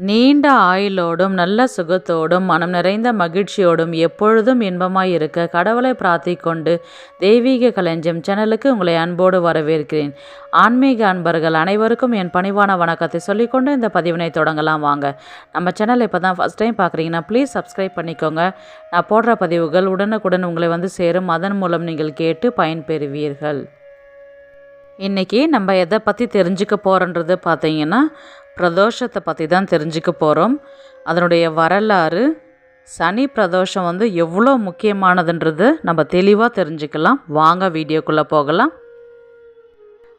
நீண்ட ஆயுளோடும் நல்ல சுகத்தோடும் மனம் நிறைந்த மகிழ்ச்சியோடும் எப்பொழுதும் இன்பமாயிருக்க கடவுளை பிரார்த்திக்கொண்டு தெய்வீக களஞ்சியம் சேனலுக்கு உங்களை அன்போடு வரவேற்கிறேன். ஆன்மீக அன்பர்கள் அனைவருக்கும் என் பணிவான வணக்கத்தை சொல்லிக்கொண்டு இந்த பதிவினை தொடங்கலாம் வாங்க. நம்ம சேனலை இப்போ தான் ஃபஸ்ட் டைம் பார்க்குறீங்கன்னா ப்ளீஸ் சப்ஸ்கிரைப் பண்ணிக்கோங்க. நான் போடுற பதிவுகள் உடனுக்குடன் உங்களை வந்து சேரும். அதன் மூலம் நீங்கள் கேட்டு பயன்பெறுவீர்கள். இன்றைக்கி நம்ம எதை பற்றி தெரிஞ்சுக்க போகிறோன்றது பார்த்தீங்கன்னா பிரதோஷத்தை பற்றி தான் தெரிஞ்சுக்க போகிறோம். அதனுடைய வரலாறு, சனி பிரதோஷம் எவ்வளோ முக்கியமானதுன்றது நம்ம தெளிவாக தெரிஞ்சுக்கலாம். வாங்க வீடியோக்குள்ளே போகலாம்.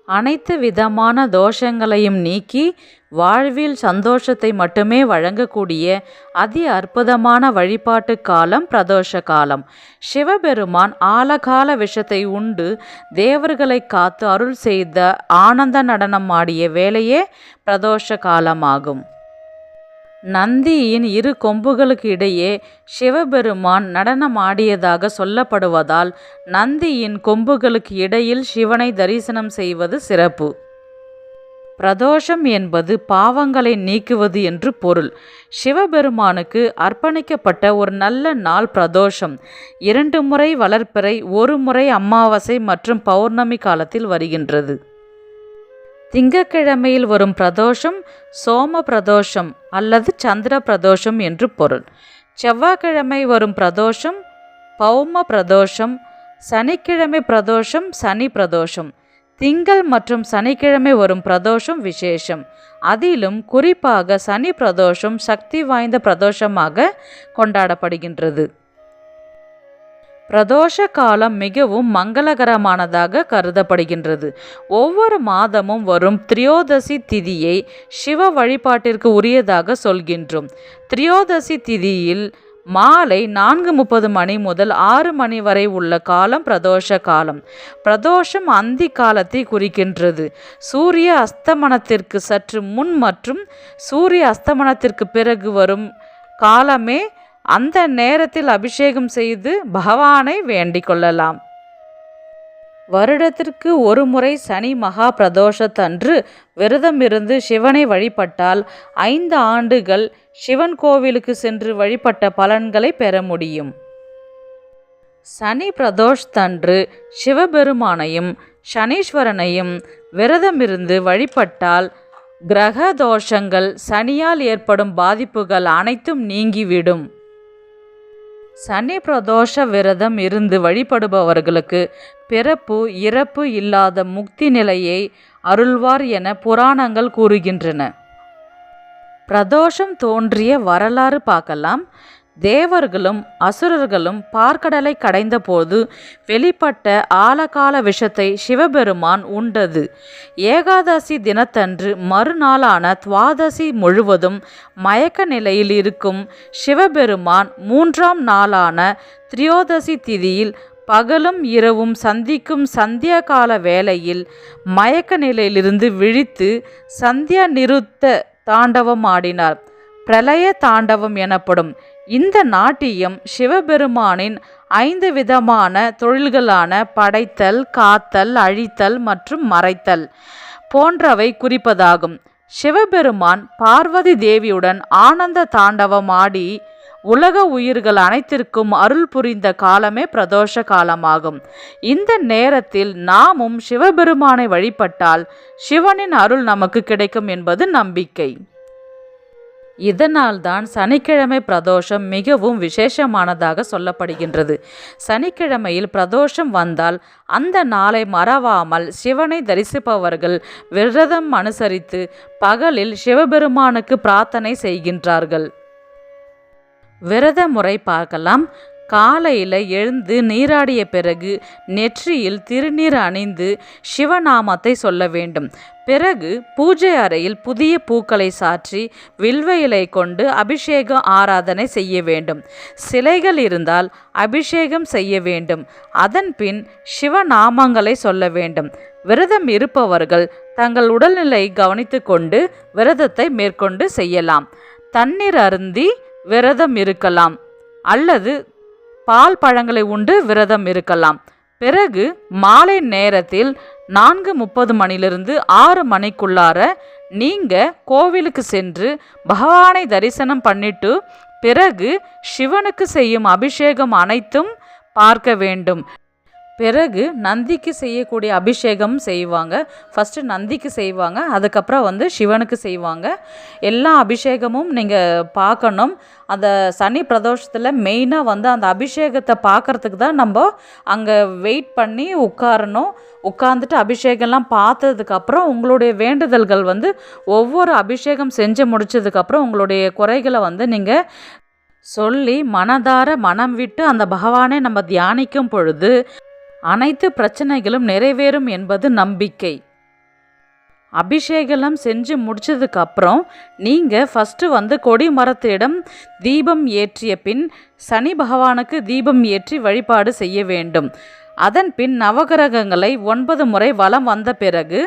அனைத்து விதமான தோஷங்களையும் நீக்கி வாழ்வில் சந்தோஷத்தை மட்டுமே வழங்கக்கூடிய அதி அற்புதமான வழிபாட்டு காலம் பிரதோஷ காலம். சிவபெருமான் ஆலகால விஷத்தை உண்டு தேவர்களை காத்து அருள் செய்த ஆனந்த நடனம் ஆடிய வேளையே பிரதோஷ காலமாகும். நந்தியின் இரு கொம்புகளுக்கு இடையே சிவபெருமான் நடனமாடியதாக சொல்லப்படுவதால் நந்தியின் கொம்புகளுக்கு இடையில் சிவனை தரிசனம் செய்வது சிறப்பு. பிரதோஷம் என்பது பாவங்களை நீக்குவது என்று பொருள். சிவபெருமானுக்கு அர்ப்பணிக்கப்பட்ட ஒரு நல்ல நாள் பிரதோஷம். 2 முறை வளர்பிறை, 1 முறை அமாவாசை மற்றும் பௌர்ணமி காலத்தில் வருகின்றது. திங்கட்கிழமையில் வரும் பிரதோஷம் சோம பிரதோஷம் அல்லது சந்திர பிரதோஷம் என்று பொருள். செவ்வாய்க்கிழமை வரும் பிரதோஷம் பௌம பிரதோஷம், சனிக்கிழமை பிரதோஷம் சனி பிரதோஷம், திங்கள் மற்றும் சனிக்கிழமை வரும் பிரதோஷம் விசேஷம். அதிலும் குறிப்பாக சனி பிரதோஷம் சக்தி வாய்ந்த பிரதோஷமாக கொண்டாடப்படுகின்றது. பிரதோஷ காலம் மிகவும் மங்களகரமானதாக கருதப்படுகின்றது. ஒவ்வொரு மாதமும் வரும் திரியோதசி திதியை சிவ வழிபாட்டிற்கு உரியதாக சொல்கின்றோம். திரியோதசி திதியில் மாலை 4:30 மணி முதல் 6 மணி வரை உள்ள காலம் பிரதோஷ காலம். பிரதோஷம் அந்தி காலத்தை குறிக்கின்றது. சூரிய அஸ்தமனத்திற்கு சற்று முன் மற்றும் சூரிய அஸ்தமனத்திற்கு பிறகு வரும் காலமே. அந்த நேரத்தில் அபிஷேகம் செய்து பகவானை வேண்டிக் கொள்ளலாம். வருடத்திற்கு 1 முறை சனி மகா பிரதோஷத்தன்று விரதம் இருந்து சிவனை வழிபட்டால் 5 ஆண்டுகள் சிவன் கோவிலுக்கு சென்று வழிபட்ட பலன்களை பெற முடியும். சனி பிரதோஷத்தன்று சிவபெருமானையும் சனீஸ்வரனையும் விரதமிருந்து வழிபட்டால் கிரக தோஷங்கள், சனியால் ஏற்படும் பாதிப்புகள் அனைத்தும் நீங்கிவிடும். சனி பிரதோஷ விரதம் இருந்து வழிபடுபவர்களுக்கு பிறப்பு இறப்பு இல்லாத முக்தி நிலையை அருள்வார் என புராணங்கள் கூறுகின்றன. பிரதோஷம் தோன்றிய வரலாறு பார்க்கலாம். தேவர்களும் அசுரர்களும் பார்க்கடலை கடைந்த போது வெளிப்பட்ட ஆலகால விஷத்தை சிவபெருமான் உண்டது. ஏகாதசி தினத்தன்று மறுநாளான துவாதசி முழுவதும் மயக்க நிலையில் இருக்கும் சிவபெருமான் 3ஆம் நாளான திரியோதசி திதியில் பகலும் இரவும் சந்திக்கும் சந்தியா கால வேளையில் மயக்க நிலையிலிருந்து விழித்து சந்தியா நிருத்த தாண்டவம் ஆடினார். பிரளய தாண்டவம் எனப்படும் இந்த நாட்டியம் சிவபெருமானின் 5 விதமான தொழில்களான படைத்தல், காத்தல், அழித்தல் மற்றும் மறைத்தல் போன்றவை குறிப்பதாகும். சிவபெருமான் பார்வதி தேவியுடன் ஆனந்த தாண்டவம் ஆடி உலக உயிர்கள் அனைத்திற்கும் அருள் புரிந்த காலமே பிரதோஷ காலமாகும். இந்த நேரத்தில் நாமும் சிவபெருமானை வழிபட்டால் சிவனின் அருள் நமக்கு கிடைக்கும் என்பது நம்பிக்கை. இதனால்தான் சனிக்கிழமை பிரதோஷம் மிகவும் விசேஷமானதாக சொல்லப்படுகின்றது. சனிக்கிழமையில் பிரதோஷம் வந்தால் அந்த நாளை மறவாமல் சிவனை தரிசிப்பவர்கள் விரதம் அனுசரித்து பகலில் சிவபெருமானுக்கு பிரார்த்தனை செய்கின்றார்கள். விரத முறை பார்க்கலாம். காலையில் எழுந்து நீராடிய பிறகு நெற்றியில் திருநீர் அணிந்து சிவநாமத்தை சொல்ல வேண்டும். பிறகு பூஜை அறையில் புதிய பூக்களை சாற்றி வில்வ இலை கொண்டு அபிஷேக ஆராதனை செய்ய வேண்டும். சிலைகள் இருந்தால் அபிஷேகம் செய்ய வேண்டும். அதன் பின் சிவநாமங்களை சொல்ல வேண்டும். விரதம் இருப்பவர்கள் தங்கள் உடல்நிலை கவனித்து கொண்டு விரதத்தை மேற்கொண்டு செய்யலாம். தண்ணீர் அருந்தி விரதம் இருக்கலாம் அல்லது பால் பழங்களை உண்டு விரதம் இருக்கலாம். பிறகு மாலை நேரத்தில் 4:30 மணிலிருந்து 6 மணிக்குள்ளார நீங்கள் கோவிலுக்கு சென்று பகவானை தரிசனம் பண்ணிட்டு பிறகு சிவனுக்கு செய்யும் அபிஷேகம் அனைத்தும் பார்க்க வேண்டும். பிறகு நந்திக்கு செய்யக்கூடிய அபிஷேகம் செய்வாங்க. ஃபஸ்ட்டு நந்திக்கு செய்வாங்க, அதுக்கப்புறம் சிவனுக்கு செய்வாங்க. எல்லா அபிஷேகமும் நீங்கள் பார்க்கணும். அந்த சனி பிரதோஷத்தில் மெயினாக அந்த அபிஷேகத்தை பார்க்குறதுக்கு தான் நம்ம அங்கே வெயிட் பண்ணி உட்காரணும். உட்காந்துட்டு அபிஷேகம்லாம் பார்த்ததுக்கப்புறம் உங்களுடைய வேண்டுதல்கள் ஒவ்வொரு அபிஷேகம் செஞ்சு முடிச்சதுக்கப்புறம் உங்களுடைய குறைகளை நீங்கள் சொல்லி மனதார மனம் விட்டு அந்த பகவானை நம்ம தியானிக்கும் பொழுது அனைத்து பிரச்சனைகளும் நிறைவேறும் என்பது நம்பிக்கை. அபிஷேகம் செஞ்சு முடிச்சதுக்கப்புறம் நீங்கள் ஃபஸ்ட்டு கொடி மரத்திடம் தீபம் ஏற்றிய பின் சனி பகவானுக்கு தீபம் ஏற்றி வழிபாடு செய்ய வேண்டும். அதன் பின் நவகிரகங்களை 9 முறை வலம் வந்த பிறகு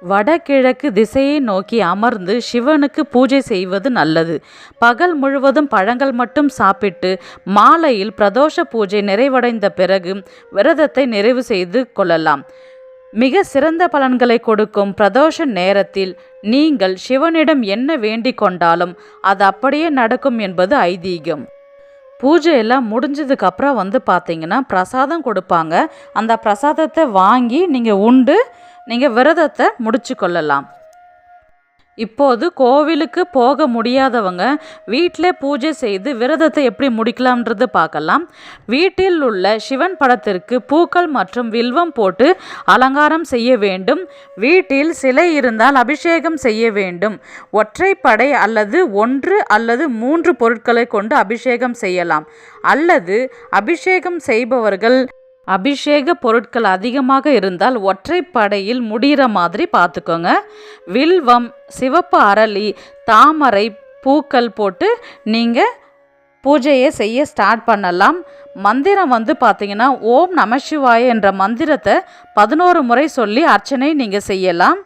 வடகிழக்கு திசையை நோக்கி அமர்ந்து சிவனுக்கு பூஜை செய்வது நல்லது. பகல் முழுவதும் பழங்கள் மட்டும் சாப்பிட்டு மாலையில் பிரதோஷ பூஜை நிறைவடைந்த பிறகு விரதத்தை நிறைவு செய்து கொள்ளலாம். மிக சிறந்த பலன்களை கொடுக்கும் பிரதோஷ நேரத்தில் நீங்கள் சிவனிடம் என்ன வேண்டிக் கொண்டாலும் அது அப்படியே நடக்கும் என்பது ஐதீகம். பூஜையெல்லாம் முடிஞ்சதுக்கப்புறம் பார்த்தீங்கன்னா பிரசாதம் கொடுப்பாங்க. அந்த பிரசாதத்தை வாங்கி நீங்கள் உண்டு நீங்கள் விரதத்தை முடிச்சு கொள்ளலாம். இப்போது கோவிலுக்கு போக முடியாதவங்க வீட்டிலே பூஜை செய்து விரதத்தை எப்படி முடிக்கலாம்ன்றது பார்க்கலாம். வீட்டில் உள்ள சிவன் படத்திற்கு பூக்கள் மற்றும் வில்வம் போட்டு அலங்காரம் செய்ய வேண்டும். வீட்டில் சிலை இருந்தால் அபிஷேகம் செய்ய வேண்டும். ஒற்றைப்படை அல்லது 1 அல்லது 3 பொருட்களை கொண்டு அபிஷேகம் செய்யலாம். அல்லது அபிஷேகம் செய்பவர்கள் அபிஷேக பொருட்கள் அதிகமாக இருந்தால் ஒற்றைப்படையில் முடிகிற மாதிரி பார்த்துக்கோங்க. வில்வம், சிவப்பு அரளி, தாமரை பூக்கள் போட்டு நீங்கள் பூஜையை செய்ய ஸ்டார்ட் பண்ணலாம். மந்திரம் பார்த்தீங்கன்னா ஓம் நமசிவாய என்ற மந்திரத்தை 11 முறை சொல்லி அர்ச்சனை நீங்கள் செய்யலாம்.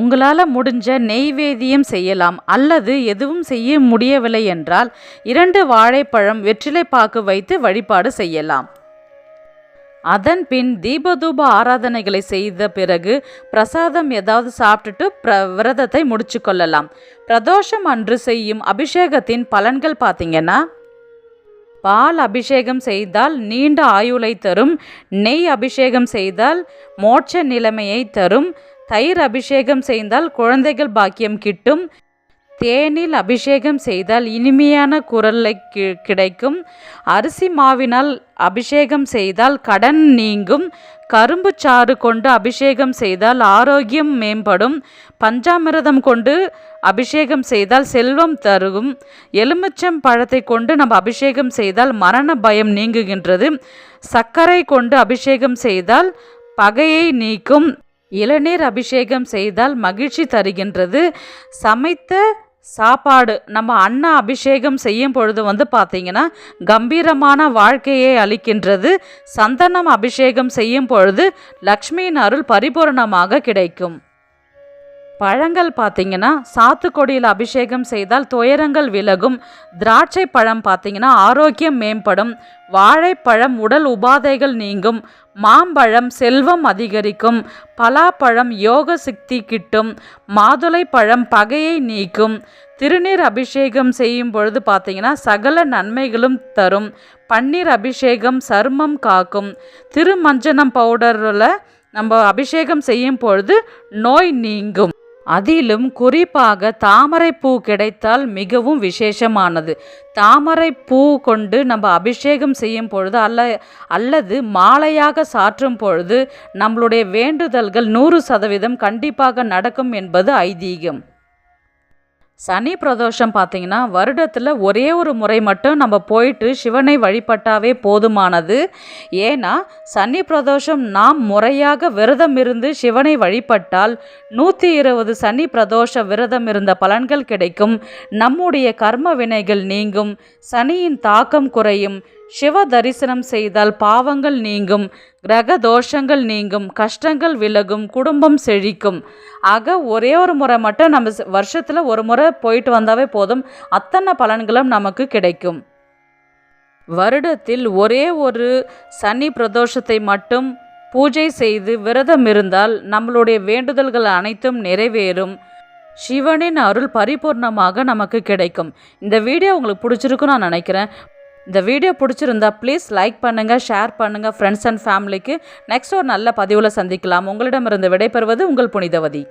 உங்களால் முடிஞ்ச நெய்வேத்தியம் செய்யலாம். அல்லது எதுவும் செய்ய முடியவில்லை என்றால் 2 வாழைப்பழம் வெற்றிலை பாக்கு வைத்து வழிபாடு செய்யலாம். அதன் பின் தீபதூப ஆராதனைகளை செய்த பிறகு பிரசாதம் ஏதாவது சாப்பிட்டுட்டு விரதத்தை முடிச்சு கொள்ளலாம். பிரதோஷம் அன்று செய்யும் அபிஷேகத்தின் பலன்கள் பார்த்தீங்கன்னா, பால் அபிஷேகம் செய்தால் நீண்ட ஆயுளை தரும். நெய் அபிஷேகம் செய்தால் மோட்ச நிலைமையை தரும். தயிர் அபிஷேகம் செய்தால் குழந்தைகள் பாக்கியம் கிட்டும். தேனில் அபிஷேகம் செய்தால் இனிமையான குரலை கிடைக்கும். அரிசி மாவினால் அபிஷேகம் செய்தால் கடன் நீங்கும். கரும்பு சாறு கொண்டு அபிஷேகம் செய்தால் ஆரோக்கியம் மேம்படும். பஞ்சாமிரதம் கொண்டு அபிஷேகம் செய்தால் செல்வம் தரும். எலுமிச்சம் பழத்தை கொண்டு நம்ம அபிஷேகம் செய்தால் மரண பயம் நீங்குகின்றது. சர்க்கரை கொண்டு அபிஷேகம் செய்தால் பகையை நீக்கும். இளநீர் அபிஷேகம் செய்தால் மகிழ்ச்சி தருகின்றது. சமைத்த சாப்பாடு நம்ம அபிஷேகம் செய்யும் பொழுது பார்த்தீங்கன்னா கம்பீரமான வாழ்க்கையை அளிக்கின்றது. சந்தனம் அபிஷேகம் செய்யும் பொழுது லக்ஷ்மியின் அருள் பரிபூரணமாக கிடைக்கும். பழங்கள் பார்த்தீங்கன்னா சாத்துக்கொடியில் அபிஷேகம் செய்தால் துயரங்கள் விலகும். திராட்சை பழம் பார்த்தீங்கன்னா ஆரோக்கியம் மேம்படும். வாழைப்பழம் உடல் உபாதைகள் நீங்கும். மாம்பழம் செல்வம் அதிகரிக்கும். பலாப்பழம் யோக சக்தி கிட்டும். மாதுளை பழம் பகையை நீக்கும். திருநீர் அபிஷேகம் செய்யும் பொழுது பார்த்தீங்கன்னா சகல நன்மைகளும் தரும். பன்னீர் அபிஷேகம் சருமம் காக்கும். திருமஞ்சனம் பவுடரில் நம்ம அபிஷேகம் செய்யும் பொழுது நோய் நீங்கும். அதிலும் குறிப்பாக தாமரை பூ கிடைத்தால் மிகவும் விசேஷமானது. தாமரை பூ கொண்டு நம்ம அபிஷேகம் செய்யும் பொழுது அல்லது மாலையாக சாற்றும் பொழுது நம்மளுடைய வேண்டுதல்கள் 100% கண்டிப்பாக நடக்கும் என்பது ஐதீகம். சனி பிரதோஷம் பார்த்தீங்கன்னா வருடத்தில் ஒரே ஒரு முறை மட்டும் நம்ம போயிட்டு சிவனை வழிபட்டாவே போதுமானது. ஏன்னா சனி பிரதோஷம் நாம் முறையாக விரதம் இருந்து சிவனை வழிபட்டால் 120 சனி பிரதோஷ விரதம் இருந்த பலன்கள் கிடைக்கும். நம்முடைய கர்ம வினைகள் நீங்கும். சனியின் தாக்கம் குறையும். சிவ தரிசனம் செய்தால் பாவங்கள் நீங்கும். கிரக தோஷங்கள் நீங்கும். கஷ்டங்கள் விலகும். குடும்பம் செழிக்கும். ஆக ஒரே ஒரு முறை மட்டும் நம்ம வருஷத்தில் ஒரு முறை போயிட்டு வந்தாவே போதும். அத்தனை பலன்களும் நமக்கு கிடைக்கும். வருடத்தில் ஒரே ஒரு சனி பிரதோஷத்தை மட்டும் பூஜை செய்து விரதம் இருந்தால் நம்மளுடைய வேண்டுதல்கள் அனைத்தும் நிறைவேறும். சிவனின் அருள் பரிபூர்ணமாக நமக்கு கிடைக்கும். இந்த வீடியோ உங்களுக்கு பிடிச்சிருக்குன்னு நான் நினைக்கிறேன். இந்த வீடியோ பிடிச்சிருந்தா ப்ளீஸ் லைக் பண்ணுங்கள், ஷேர் பண்ணுங்கள் ஃப்ரெண்ட்ஸ் அண்ட் ஃபேமிலிக்கு. நெக்ஸ்ட் ஒரு நல்ல பதிவில் சந்திக்கலாம். உங்களிடமிருந்து விடைபெறுவது உங்கள் புனிதவதி.